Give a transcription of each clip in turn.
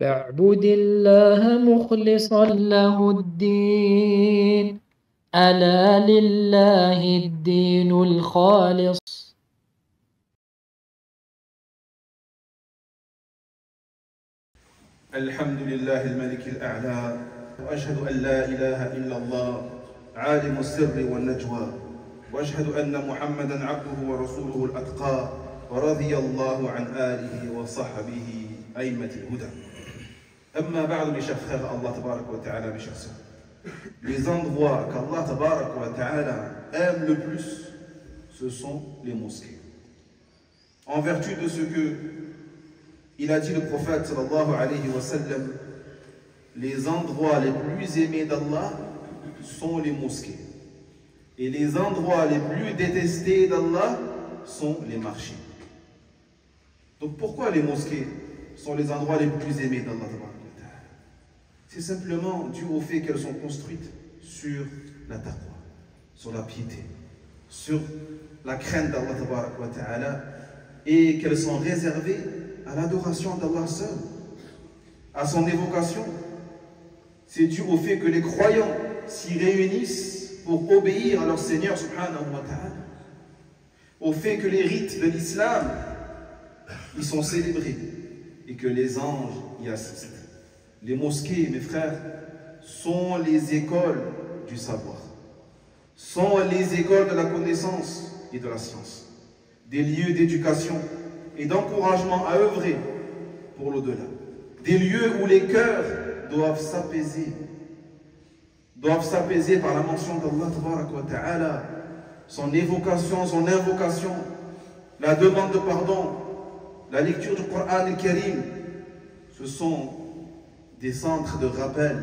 فاعبد الله مخلصا له الدين ألا لله الدين الخالص. الحمد لله الملك الأعلى، وأشهد أن لا إله إلا الله عالم السر والنجوى، وأشهد أن محمدا عبده ورسوله الأتقى، ورضي الله عن آله وصحبه أئمة الهدى. أما بعد mes chers frères, Allah tabarak wa ta'ala, mes chers sœurs, les endroits qu'Allah tabarak wa ta'ala aime le plus, ce sont les mosquées. En vertu de ce que il a dit le prophète sallallahu alayhi wa sallam, les endroits les plus aimés d'Allah sont les mosquées. Et les endroits les plus détestés d'Allah sont les marchés. Donc pourquoi les mosquées sont les endroits les plus aimés d'Allah? C'est simplement dû au fait qu'elles sont construites sur la taqwa, sur la piété, sur la crainte d'Allah et qu'elles sont réservées à l'adoration d'Allah seul, à son évocation. C'est dû au fait que les croyants s'y réunissent pour obéir à leur Seigneur subhanahu wa ta'ala, au fait que les rites de l'islam y sont célébrés et que les anges y assistent. Les mosquées, mes frères, sont les écoles du savoir, sont les écoles de la connaissance et de la science, des lieux d'éducation et d'encouragement à œuvrer pour l'au-delà, des lieux où les cœurs doivent s'apaiser par la mention d'Allah tabarak wa ta'ala, son évocation, son invocation, la demande de pardon, la lecture du Coran al-Karim. Ce sont des centres de rappel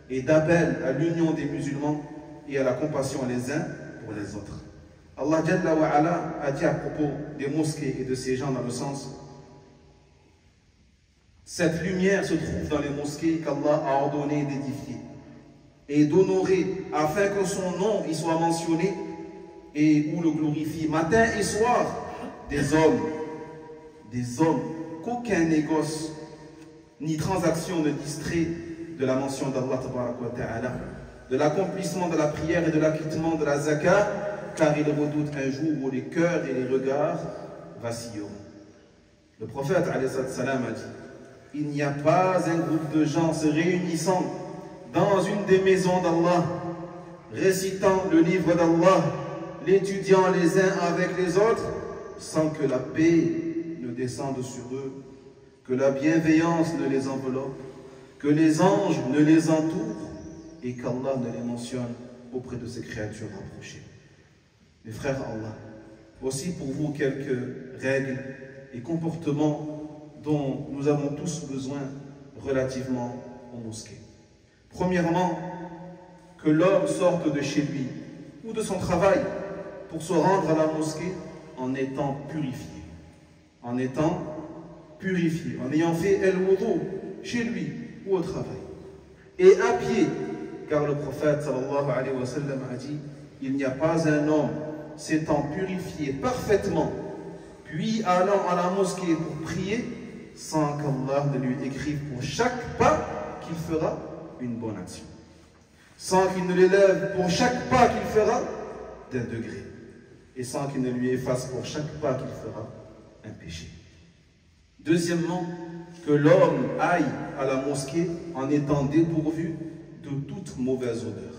et d'appel à l'union des musulmans et à la compassion les uns pour les autres. Allah Jalla wa Ala a dit à propos des mosquées et de ces gens dans le sens: cette lumière se trouve dans les mosquées qu'Allah a ordonné d'édifier et d'honorer afin que son nom y soit mentionné et où le glorifie matin et soir des hommes qu'aucun négoce ni transaction ne distrait de la mention d'Allah tabarak wa ta'ala, de l'accomplissement de la prière et de l'acquittement de la zakat, car il redoute un jour où les cœurs et les regards vacilleront. Le prophète alayhi salam a dit: il n'y a pas un groupe de gens se réunissant dans une des maisons d'Allah, récitant le livre d'Allah, l'étudiant les uns avec les autres, sans que la paix ne descende sur eux, que la bienveillance ne les enveloppe, que les anges ne les entourent et qu'Allah ne les mentionne auprès de ses créatures rapprochées. Mes frères Allah, voici pour vous quelques règles et comportements dont nous avons tous besoin relativement aux mosquées. Premièrement, que l'homme sorte de chez lui ou de son travail pour se rendre à la mosquée en étant purifié, en ayant fait el-wudu chez lui ou au travail, et à pied, car le prophète sallallahu alayhi wa sallam a dit: il n'y a pas un homme s'étant purifié parfaitement puis allant à la mosquée pour prier sans qu'Allah ne lui écrive pour chaque pas qu'il fera une bonne action, sans qu'il ne l'élève pour chaque pas qu'il fera d'un degré, et sans qu'il ne lui efface pour chaque pas qu'il fera un péché. Deuxièmement, que l'homme aille à la mosquée en étant dépourvu de toute mauvaise odeur,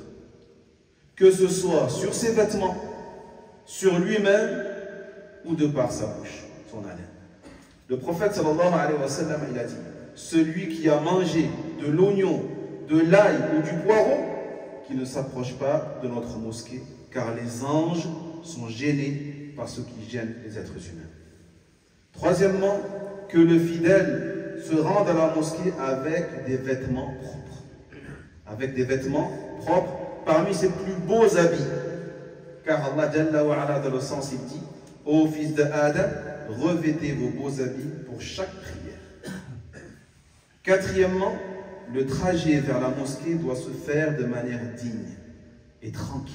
que ce soit sur ses vêtements, sur lui-même ou de par sa bouche, son haleine. Le prophète sallallahu alayhi wa sallam, il a dit: celui qui a mangé de l'oignon, de l'ail ou du poireau, qui ne s'approche pas de notre mosquée, car les anges sont gênés par ce qui gêne les êtres humains. Troisièmement, que le fidèle se rende à la mosquée avec des vêtements propres. Avec des vêtements propres, parmi ses plus beaux habits. Car Allah Jalla wa Ala, dans le sens, il dit: ô fils de Adam, revêtez vos beaux habits pour chaque prière. Quatrièmement, le trajet vers la mosquée doit se faire de manière digne et tranquille.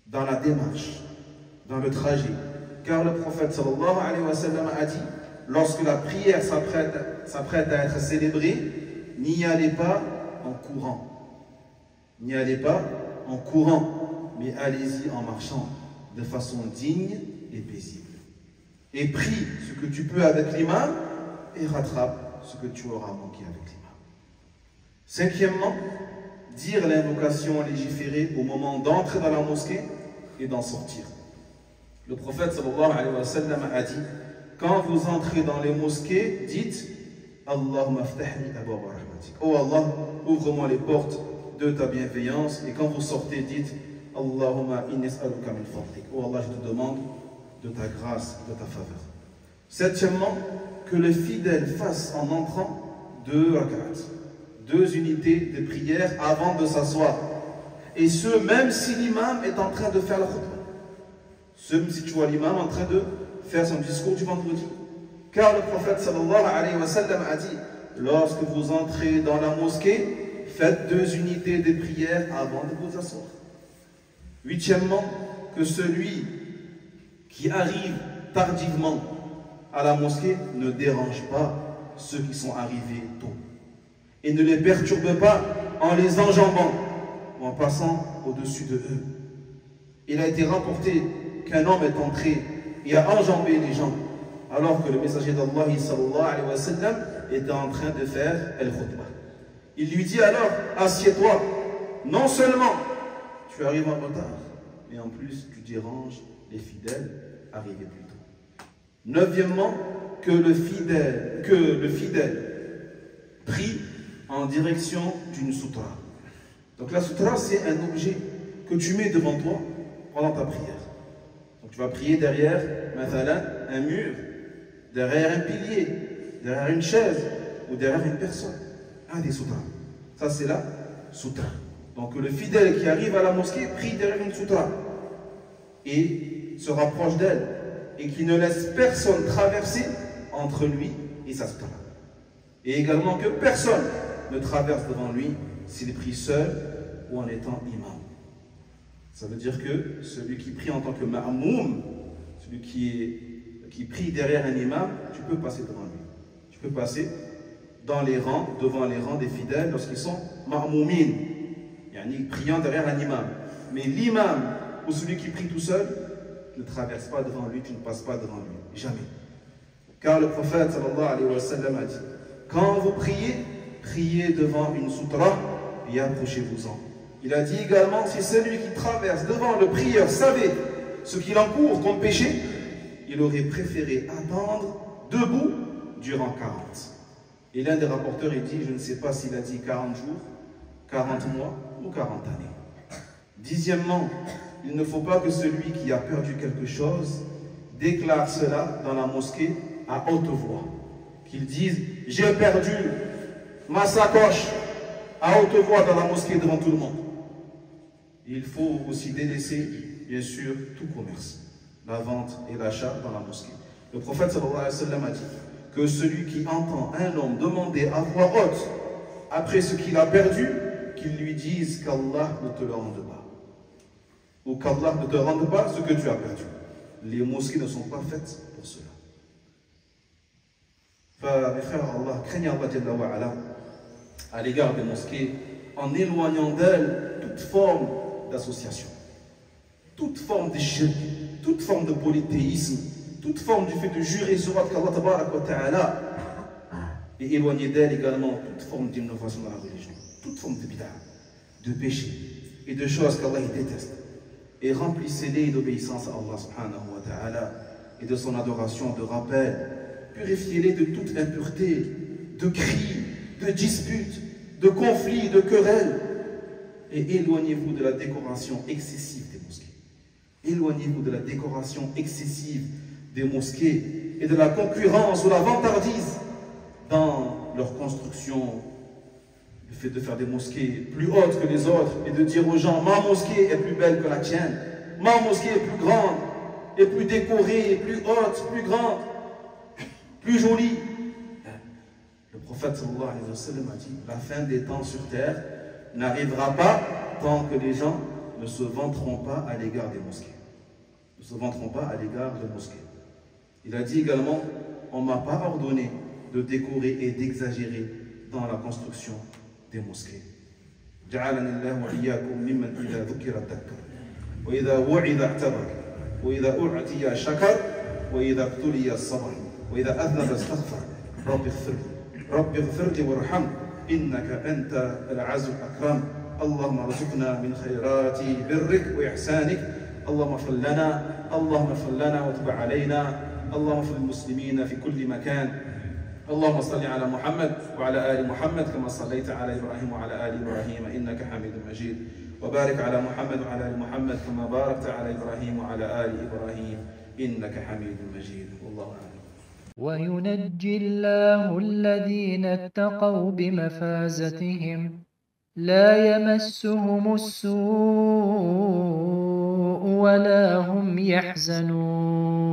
Dans la démarche, dans le trajet. Car le prophète sallallahu alayhi wa sallam a dit: lorsque la prière s'apprête à être célébrée, n'y allez pas en courant. N'y allez pas en courant, mais allez-y en marchant de façon digne et paisible. Et prie ce que tu peux avec l'imam et rattrape ce que tu auras manqué avec l'imam. Cinquièmement, dire l'invocation légiférée au moment d'entrer dans la mosquée et d'en sortir. Le prophète sallallahu alayhi wa sallam a dit, quand vous entrez dans les mosquées, dites Allahumma aftahli abwaaba rahmatik. Oh Allah, ouvre-moi les portes de ta bienveillance. Et quand vous sortez, dites Allahumma inni as'aluka min fadlik. Oh Allah, je te demande de ta grâce, de ta faveur. Septièmement, que le fidèle fasse en entrant 2 rak'at, 2 unités de prière avant de s'asseoir. Et ce, même si l'imam est en train de faire la khutbah. Même si tu vois l'imam en train de faire son discours du vendredi. Car le prophète sallallahu alayhi wa sallam a dit, lorsque vous entrez dans la mosquée, faites 2 unités de prière avant de vous asseoir. Huitièmement, que celui qui arrive tardivement à la mosquée ne dérange pas ceux qui sont arrivés tôt. Et ne les perturbe pas en les enjambant ou en passant au-dessus de eux. Il a été rapporté qu'un homme est entré et a enjambé les gens alors que le messager d'Allah sallallahu alayhi wa sallam était en train de faire al-khutbah. Il lui dit alors, assieds-toi, non seulement tu arrives en retard, mais en plus tu déranges les fidèles arrivés plus tôt. Neuvièmement, que le fidèle prie en direction d'une sutra. Donc la sutra, c'est un objet que tu mets devant toi pendant ta prière. Donc tu vas prier derrière, mathalan, un mur, derrière un pilier, derrière une chaise ou derrière une personne. Un des sutras. Ça, c'est la sutra. Donc le fidèle qui arrive à la mosquée prie derrière une sutra et se rapproche d'elle et qui ne laisse personne traverser entre lui et sa sutra. Et également que personne ne traverse devant lui s'il prie seul ou en étant imam. Ça veut dire que celui qui prie en tant que ma'moum, celui qui prie derrière un imam, tu peux passer devant lui. Tu peux passer dans les rangs, devant les rangs des fidèles lorsqu'ils sont ma'moumin, yani priant derrière un imam. Mais l'imam ou celui qui prie tout seul ne traverse pas devant lui, tu ne passes pas devant lui. Jamais. Car le prophète sallallahu alayhi wa sallam a dit, quand vous priez, priez devant une sutra et approchez-vous-en. Il a dit également, si celui qui traverse devant le prieur savait ce qu'il encourt comme péché, il aurait préféré attendre debout durant 40. Et l'un des rapporteurs, il dit, je ne sais pas s'il a dit 40 jours, 40 mois ou 40 années. Dixièmement, il ne faut pas que celui qui a perdu quelque chose déclare cela dans la mosquée à haute voix. Qu'il dise, j'ai perdu ma sacoche à haute voix dans la mosquée devant tout le monde. Il faut aussi délaisser, bien sûr, tout commerce, la vente et l'achat dans la mosquée. Le prophète sallallahu alayhi wa sallam a dit que celui qui entend un homme demander à voix haute après ce qu'il a perdu, qu'il lui dise qu'Allah ne te le rende pas. Ou qu'Allah ne te rende pas ce que tu as perdu. Les mosquées ne sont pas faites pour cela. Mes frères, Allah, craignez Allah à l'égard des mosquées en éloignant d'elles toute forme d'association, toute forme de shirk, toute forme de polythéisme, toute forme du fait de jurer sur Allah tabarak wa ta'ala, et éloigner d'elle également toute forme d'innovation dans la religion, toute forme de bid'a, de péché et de choses qu'Allah déteste. Et remplissez-les d'obéissance à Allah subhanahu wa ta'ala et de son adoration, de rappel. Purifiez-les de toute impureté, de cris, de disputes, de conflits, de querelles. Et éloignez-vous de la décoration excessive des mosquées. Éloignez-vous de la décoration excessive des mosquées et de la concurrence ou la vantardise dans leur construction. Le fait de faire des mosquées plus hautes que les autres et de dire aux gens, ma mosquée est plus belle que la tienne, ma mosquée est plus grande, et plus décorée, plus haute, plus grande, plus jolie. Le prophète sallallahu alayhi wa sallam a dit, la fin des temps sur terre n'arrivera pas tant que les gens ne se vanteront pas à l'égard des mosquées. Ne se vanteront pas à l'égard des mosquées. Il a dit également, on ne m'a pas ordonné de décorer et d'exagérer dans la construction des mosquées. جعلني الله وإياكم ممن إذا ذكر ذكر وإذا وعظ اعتبر وإذا أعطي شكر وإذا ابتلي الصبر وإذا أذنب استغفر رب اغفر لي وارحم إنك أنت العز الأكرم اللهم ارزقنا من خيرات برك وإحسانك اللهم اغفر لنا وتب علينا اللهم اغفر للمسلمين في كل مكان اللهم صل على محمد وعلى آل محمد كما صليت على إبراهيم وعلى آل إبراهيم إنك حميد مجيد وبارك على محمد وعلى آل محمد كما باركت على إبراهيم وعلى آل إبراهيم إنك حميد مجيد والله أعلم. وينجي الله الذين اتقوا بمفازتهم لا يمسهم السوء ولا هم يحزنون.